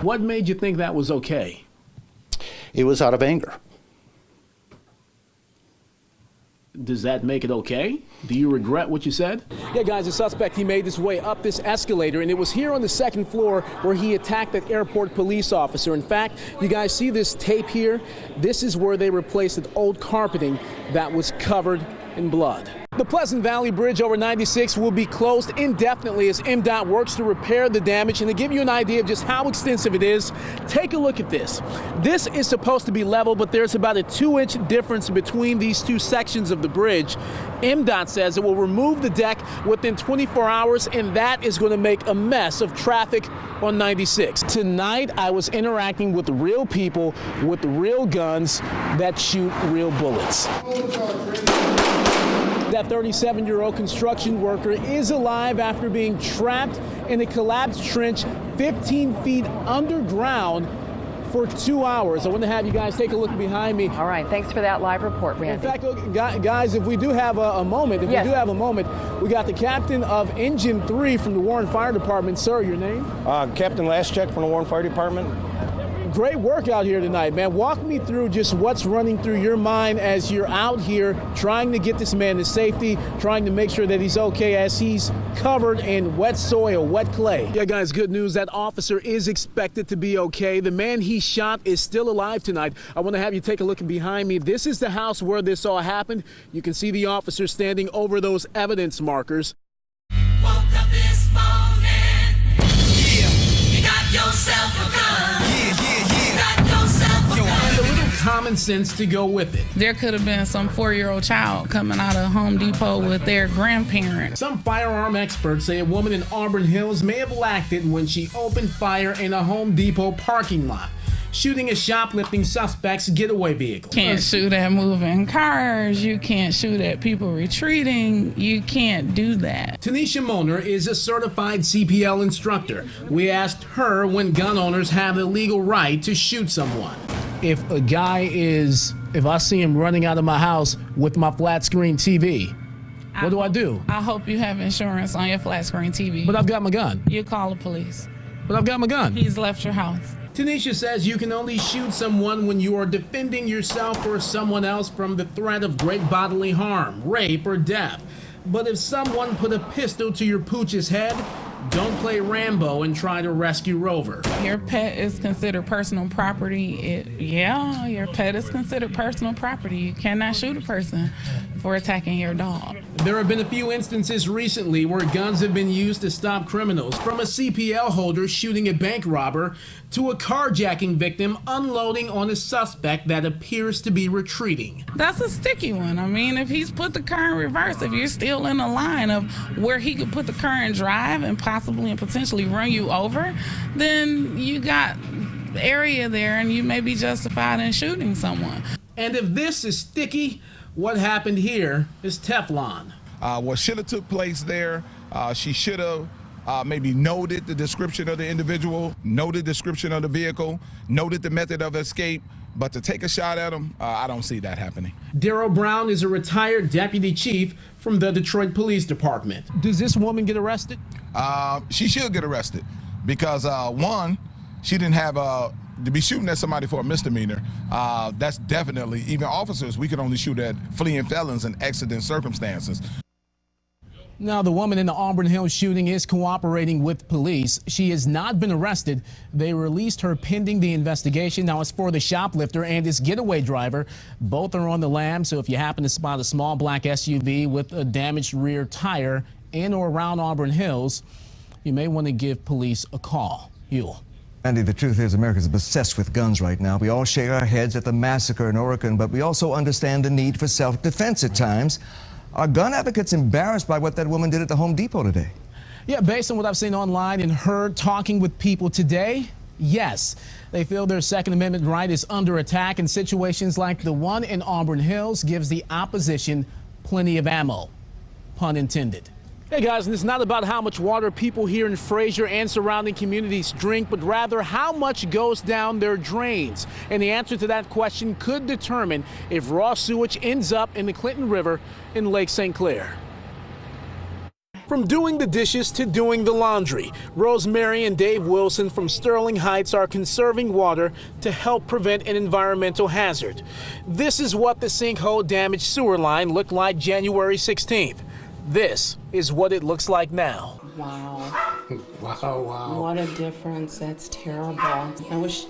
What made you think that was okay? It was out of anger. Does that make it okay? Do you regret what you said? Yeah, guys, the suspect, he made his way up this escalator, and it was here on the second floor where he attacked that airport police officer. In fact, you guys see this tape here? This is where they replaced the old carpeting that was covered in blood. The Pleasant Valley Bridge over 96 will be closed indefinitely as MDOT works to repair the damage. And to give you an idea of just how extensive it is, take a look at this. This is supposed to be level, but there's about a 2-inch difference between these two sections of the bridge. MDOT says it will remove the deck within 24 hours, and that is going to make a mess of traffic on 96. Tonight, I was interacting with real people with real guns that shoot real bullets. That 37-year-old construction worker is alive after being trapped in a collapsed trench 15 feet underground for 2 hours. I want to have you guys take a look behind me. All right, thanks for that live report, Randy. In fact, look, guys, if we do have a moment, we got the captain of Engine 3 from the Warren Fire Department. Sir, your name? Captain Laschek from the Warren Fire Department. Great work out here tonight, man. Walk me through just what's running through your mind as you're out here trying to get this man to safety, trying to make sure that he's okay as he's covered in wet soil, wet clay. Yeah, guys, good news. That officer is expected to be okay. The man he shot is still alive tonight. I want to have you take a look behind me. This is the house where this all happened. You can see the officer standing over those evidence markers. Woke up this morning. Yeah. You got yourself a gun. Common sense to go with it. There could have been some 4-year-old child coming out of Home Depot with their grandparents. Some firearm experts say a woman in Auburn Hills may have lacked it when she opened fire in a Home Depot parking lot, shooting a shoplifting suspect's getaway vehicle. Can't shoot at moving cars. You can't shoot at people retreating. You can't do that. Tanisha Moner is a certified CPL instructor. We asked her when gun owners have the legal right to shoot someone. If I see him running out of my house with my flat screen TV, what do I do? I hope you have insurance on your flat screen TV. But I've got my gun. You call the police. But I've got my gun. He's left your house. Tanisha says you can only shoot someone when you are defending yourself or someone else from the threat of great bodily harm, rape, or death. But if someone put a pistol to your pooch's head, don't play Rambo and try to rescue Rover. Your pet is considered personal property. Your pet is considered personal property. You cannot shoot a person for attacking your dog. There have been a few instances recently where guns have been used to stop criminals, from a CPL holder shooting a bank robber to a carjacking victim unloading on a suspect that appears to be retreating. That's a sticky one. I mean, if he's put the car in reverse, if you're still in a line of where he could put the car in drive and possibly and potentially run you over, then you got area there and you may be justified in shooting someone. And if this is sticky, what happened here is Teflon. What should have took place there, she should have maybe noted the description of the individual, noted the description of the vehicle, noted the method of escape, but to take a shot at him, I don't see that happening. Darryl Brown is a retired deputy chief from the Detroit Police Department. Does this woman get arrested? She should get arrested because, one, she didn't have to be shooting at somebody for a misdemeanor. That's definitely, even officers, we can only shoot at fleeing felons in accident circumstances. Now, the woman in the Auburn Hills shooting is cooperating with police. She has not been arrested. They released her pending the investigation. Now, it's for the shoplifter and his getaway driver. Both are on the lam, so if you happen to spot a small black SUV with a damaged rear tire in or around Auburn Hills, you may want to give police a call. Yule. Andy, the truth is America's obsessed with guns right now. We all shake our heads at the massacre in Oregon, but we also understand the need for self-defense at times. Are gun advocates embarrassed by what that woman did at the Home Depot today? Yeah, based on what I've seen online and heard talking with people today, yes. They feel their Second Amendment right is under attack, and situations like the one in Auburn Hills gives the opposition plenty of ammo, pun intended. Hey guys, and it's not about how much water people here in Fraser and surrounding communities drink, but rather how much goes down their drains. And the answer to that question could determine if raw sewage ends up in the Clinton River in Lake St. Clair. From doing the dishes to doing the laundry, Rosemary and Dave Wilson from Sterling Heights are conserving water to help prevent an environmental hazard. This is what the sinkhole damaged sewer line looked like January 16th. This is what it looks like now. Wow. Wow. What a difference. That's terrible. I wish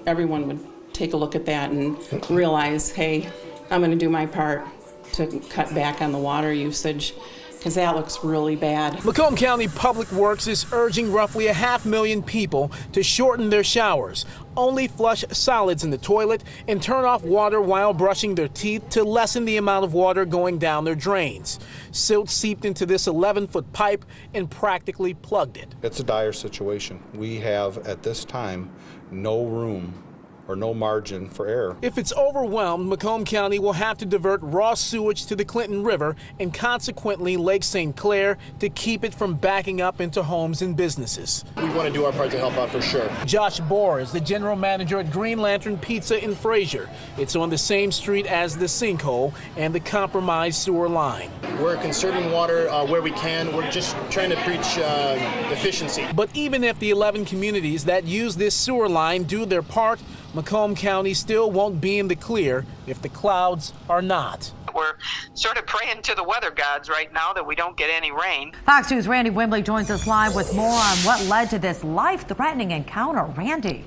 everyone would take a look at that and realize, hey, I'm going to do my part to cut back on the water usage, because that looks really bad. Macomb County Public Works is urging roughly 500,000 people to shorten their showers, only flush solids in the toilet, and turn off water while brushing their teeth to lessen the amount of water going down their drains. Silt seeped into this 11-foot pipe and practically plugged it. It's a dire situation. We have, at this time, no room or no margin for error. If it's overwhelmed, Macomb County will have to divert raw sewage to the Clinton River and consequently Lake St. Clair to keep it from backing up into homes and businesses. We want to do our part to help out for sure. Josh Bohr is the general manager at Green Lantern Pizza in Fraser. It's on the same street as the sinkhole and the compromised sewer line. We're conserving water where we can. We're just trying to preach efficiency. But even if the 11 communities that use this sewer line do their part, Macomb County still won't be in the clear if the clouds are not. We're sort of praying to the weather gods right now that we don't get any rain. Fox News' Randy Wimbley joins us live with more on what led to this life-threatening encounter. Randy.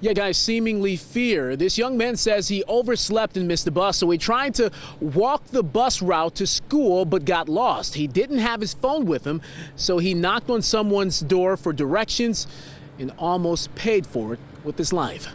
Yeah, guys, seemingly fear. This young man says he overslept and missed the bus, so he tried to walk the bus route to school but got lost. He didn't have his phone with him, so he knocked on someone's door for directions and almost paid for it with his life.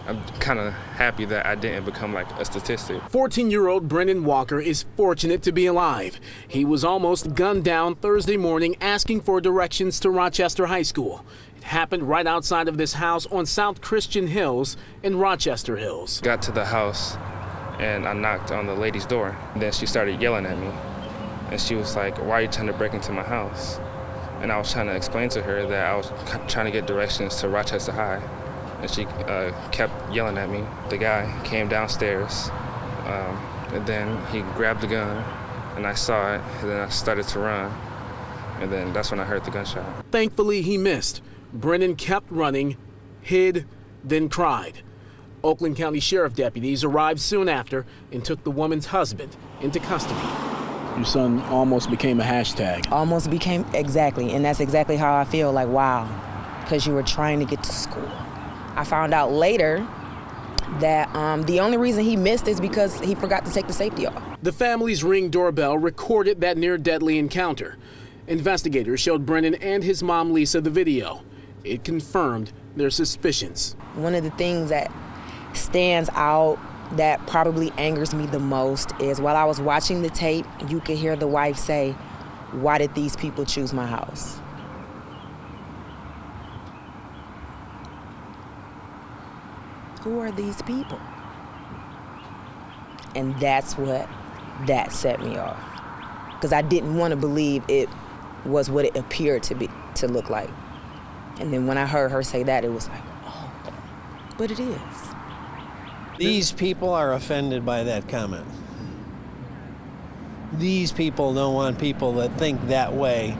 I'm kind of happy that I didn't become like a statistic. 14-year-old Brendan Walker is fortunate to be alive. He was almost gunned down Thursday morning asking for directions to Rochester High School. It happened right outside of this house on South Christian Hills in Rochester Hills. Got to the house and I knocked on the lady's door. Then she started yelling at me and she was like, "Why are you trying to break into my house?" And I was trying to explain to her that I was trying to get directions to Rochester High. And she kept yelling at me. The guy came downstairs, and then he grabbed the gun, and I saw it, and then I started to run, and then that's when I heard the gunshot. Thankfully, he missed. Brennan kept running, hid, then cried. Oakland County Sheriff deputies arrived soon after and took the woman's husband into custody. Your son almost became a hashtag. Almost became, exactly, and that's exactly how I feel, like, wow, because you were trying to get to school. I found out later that the only reason he missed is because he forgot to take the safety off. The family's Ring doorbell recorded that near-deadly encounter. Investigators showed Brennan and his mom, Lisa, the video. It confirmed their suspicions. One of the things that stands out that probably angers me the most is while I was watching the tape, you could hear the wife say, "Why did these people choose my house?" Who are these people? And that set me off. Because I didn't want to believe it was what it appeared to look like. And then when I heard her say that, it was like, oh, but it is. These people are offended by that comment. These people don't want people that think that way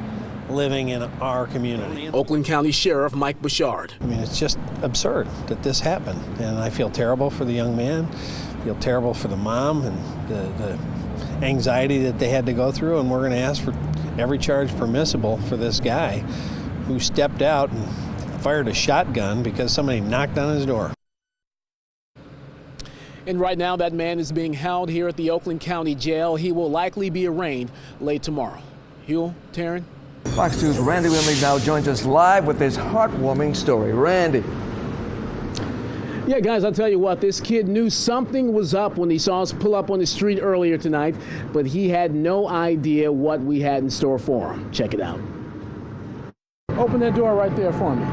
living in our community. Oakland County Sheriff Mike Bouchard. I mean, it's just absurd that this happened. And I feel terrible for the young man, feel terrible for the mom and the anxiety that they had to go through. And we're going to ask for every charge permissible for this guy who stepped out and fired a shotgun because somebody knocked on his door. And right now, that man is being held here at the Oakland County Jail. He will likely be arraigned late tomorrow. Hugh, Taryn. Fox News' Randy Wimbley now joins us live with this heartwarming story. Randy. Yeah, guys, I'll tell you what, this kid knew something was up when he saw us pull up on the street earlier tonight, but he had no idea what we had in store for him. Check it out. Open that door right there for me.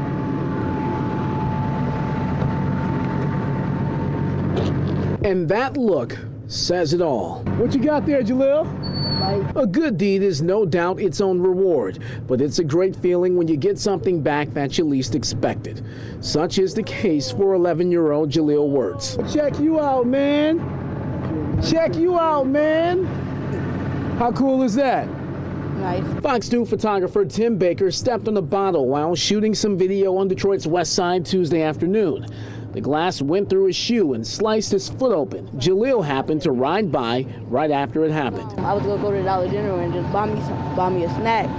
And that look says it all. What you got there, Jalil? A good deed is no doubt its own reward, but it's a great feeling when you get something back that you least expected. Such is the case for 11-year-old Jalil Wirtz. Check you out, man. Check you out, man. How cool is that? Nice. Fox 2 photographer Tim Baker stepped on a bottle while shooting some video on Detroit's west side Tuesday afternoon. The glass went through his shoe and sliced his foot open. Jaleel happened to ride by right after it happened. I was going to go to the Dollar General and just buy me a snack.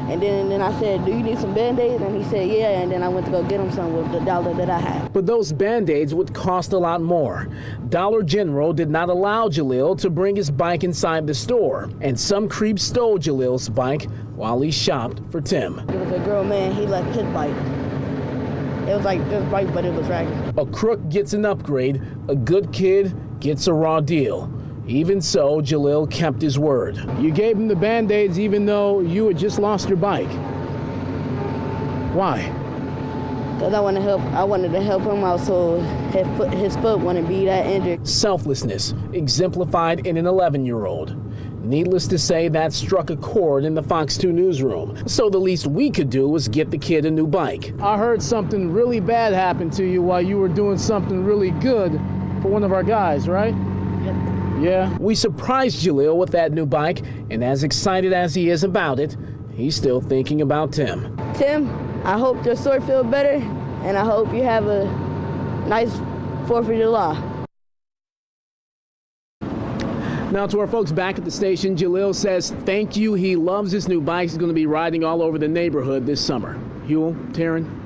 And then I said, do you need some Band-Aids? And he said, yeah. And then I went to go get him some with the dollar that I had. But those Band-Aids would cost a lot more. Dollar General did not allow Jaleel to bring his bike inside the store. And some creep stole Jaleel's bike while he shopped for Tim. It was a grown man. He left his bike. It was like this bike, but it was ragged. A crook gets an upgrade. A good kid gets a raw deal. Even so, Jaleel kept his word. You gave him the Band-Aids even though you had just lost your bike. Why? Because I wanted to help him out so his foot wouldn't be that injured. Selflessness exemplified in an 11-year-old. Needless to say, that struck a chord in the Fox 2 newsroom. So the least we could do was get the kid a new bike. I heard something really bad happened to you while you were doing something really good for one of our guys, right? Yeah, we surprised Jaleel with that new bike, and as excited as he is about it, he's still thinking about Tim. Tim, I hope your store feels better, and I hope you have a nice 4th of July. Now to our folks back at the station, Jaleel says thank you. He loves his new bike. He's going to be riding all over the neighborhood this summer. Huel, Taryn.